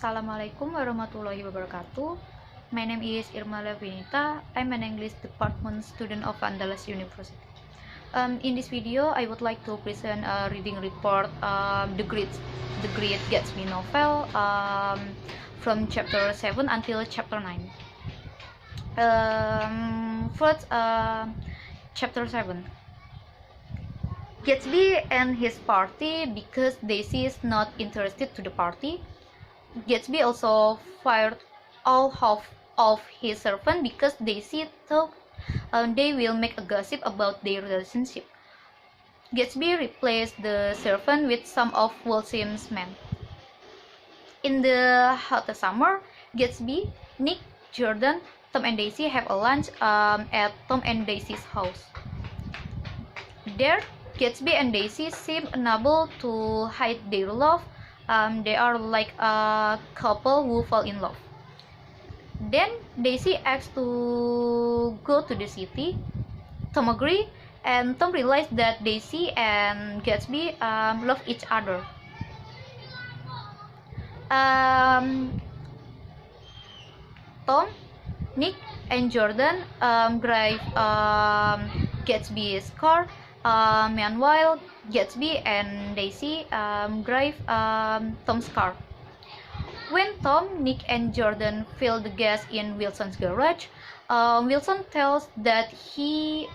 Assalamualaikum warahmatullahi wabarakatuh. My name is Irma Lovianita. I'm an English department student of Andalas University. In this video, I would like to present a reading report, the Great Gatsby novel, from chapter 7 until chapter 9. First, chapter 7. Gatsby and his party because Daisy is not interested to the party. Gatsby also fired all of his servants because Daisy thought they will make a gossip about their relationship. Gatsby replaced the servant with some of Walsim's men. In the hot summer, Gatsby, Nick, Jordan, Tom and Daisy have a lunch at Tom and Daisy's house. There, Gatsby and Daisy seem unable to hide their love. They are like a couple who fall in love. Then Daisy asks to go to the city. Tom agrees, and Tom realizes that Daisy and Gatsby love each other. Tom, Nick, and Jordan drive Gatsby's car. Meanwhile, Gatsby and Daisy drive Tom's car. When Tom, Nick, and Jordan fill the gas in Wilson's garage, Wilson tells that he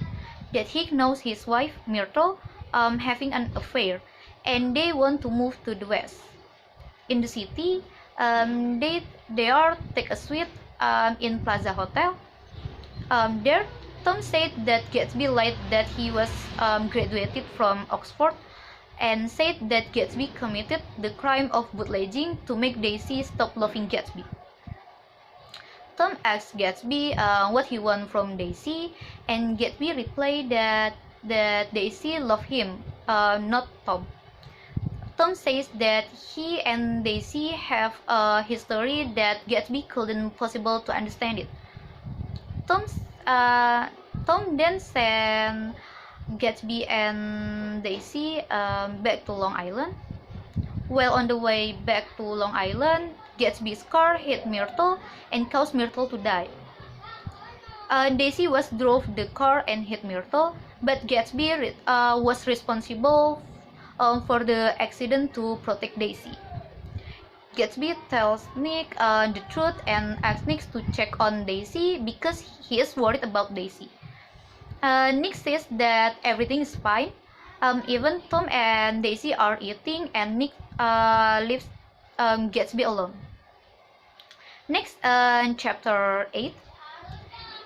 knows his wife Myrtle having an affair, and they want to move to the west. In the city, they are take a suite in Plaza Hotel. There, Tom said that Gatsby lied that he was graduated from Oxford, and said that Gatsby committed the crime of bootlegging to make Daisy stop loving Gatsby. Tom asks Gatsby what he wants from Daisy, and Gatsby replied that Daisy loved him, not Tom. Tom says that he and Daisy have a history that Gatsby couldn't possible to understand it. Tom then sent Gatsby and Daisy back to Long Island. While on the way back to Long Island, Gatsby's car hit Myrtle and caused Myrtle to die. Daisy drove the car and hit Myrtle, but Gatsby was responsible for the accident to protect Daisy. Gatsby tells Nick the truth and asks Nick to check on Daisy because he is worried about Daisy. Nick says that everything is fine. Even Tom and Daisy are eating, and Nick leaves Gatsby alone. Next, chapter 8.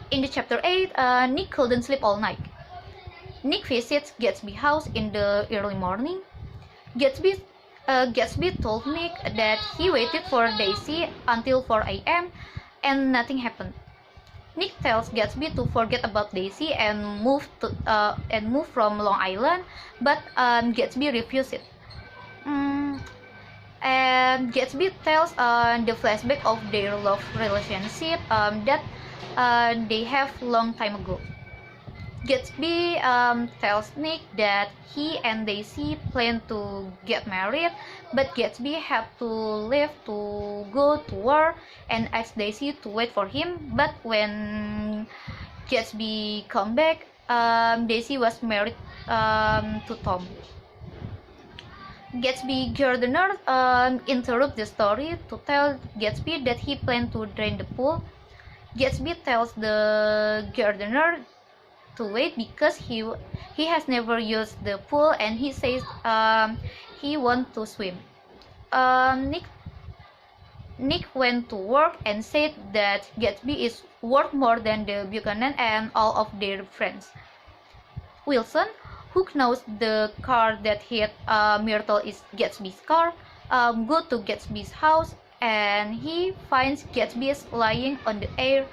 In the chapter 8, Nick couldn't sleep all night. Nick visits Gatsby's house in the early morning. Gatsby told Nick that he waited for Daisy until 4 a.m. and nothing happened. Nick tells Gatsby to forget about Daisy and move from Long Island, but Gatsby refuses it. And Gatsby tells the flashback of their love relationship that they have long time ago. Gatsby tells Nick that he and Daisy plan to get married, but Gatsby had to leave to go to war and asked Daisy to wait for him. But when Gatsby come back, Daisy was married to Tom. Gatsby gardener interrupt the story to tell Gatsby that he planned to drain the pool. Gatsby tells the gardener to wait because he has never used the pool, and he says he wants to swim. Nick went to work and said that Gatsby is worth more than the Buchanan and all of their friends. Wilson, who knows the car that hit Myrtle is Gatsby's car, go to Gatsby's house, and he finds Gatsby lying on the air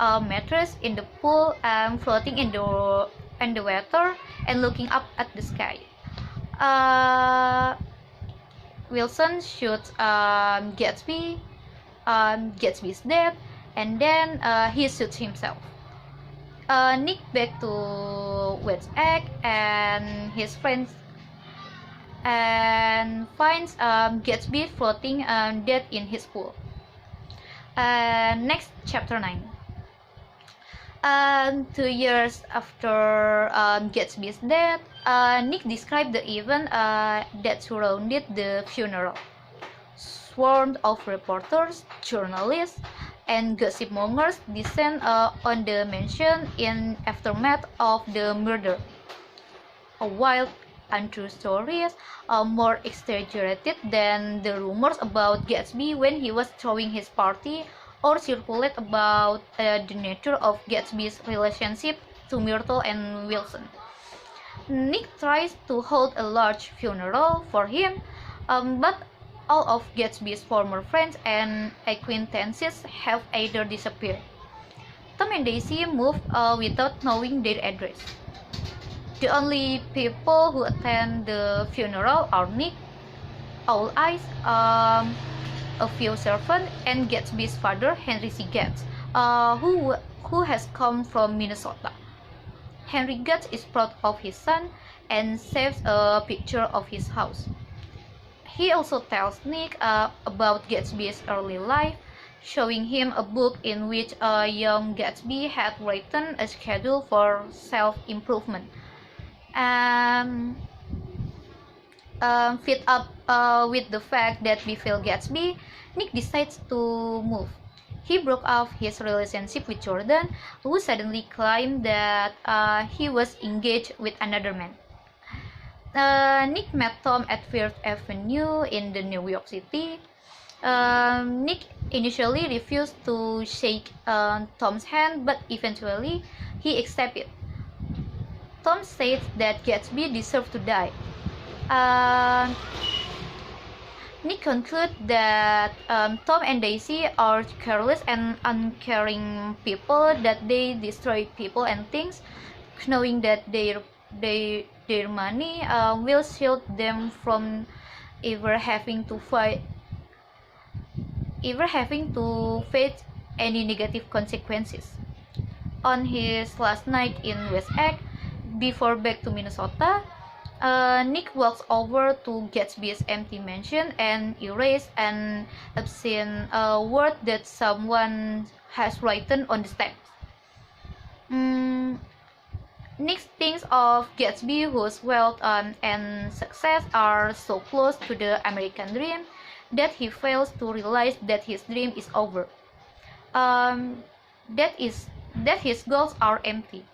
mattress in the pool, floating in the water and looking up at the sky. Wilson shoots Gatsby. Gatsby is dead, and then he shoots himself. Nick back to West Egg, and his friends and finds Gatsby floating dead in his pool. Next, chapter 9. 2 years after Gatsby's death, Nick described the event that surrounded the funeral. Swarms of reporters, journalists, and gossip mongers descend on the mansion in aftermath of the murder. Wild, untrue stories are more exaggerated than the rumors about Gatsby when he was throwing his party, or circulate about the nature of Gatsby's relationship to Myrtle and Wilson. Nick tries to hold a large funeral for him, but all of Gatsby's former friends and acquaintances have either disappeared. Tom and Daisy move without knowing their address. The only people who attend the funeral are Nick, Owl Eyes, a few servants, and Gatsby's father, Henry C. Gates, who has come from Minnesota. Henry Gates is proud of his son and saves a picture of his house. He also tells Nick about Gatsby's early life, showing him a book in which young Gatsby had written a schedule for self-improvement. Fed up with the fact that we failed Gatsby, Nick decides to move. He broke off his relationship with Jordan, who suddenly claimed that he was engaged with another man. Nick met Tom at Fifth Avenue in the New York City. Nick initially refused to shake Tom's hand, but eventually he accepted. Tom said that Gatsby deserved to die. Nick concludes that Tom and Daisy are careless and uncaring people, that they destroy people and things, knowing that their money will shield them from ever having to face any negative consequences. On his last night in West Egg, before back to Minnesota, Nick walks over to Gatsby's empty mansion and erases an obscene word that someone has written on the steps. Nick thinks of Gatsby, whose wealth and success are so close to the American dream, that he fails to realize that his dream is over. That his goals are empty.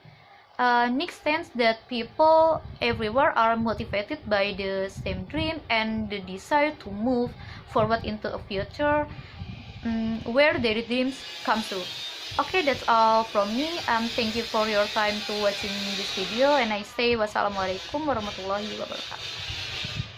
Nick senses that people everywhere are motivated by the same dream and the desire to move forward into a future where their dreams come true. Okay, that's all from me. Thank you for your time to watching this video, and I say wassalamualaikum warahmatullahi wabarakatuh.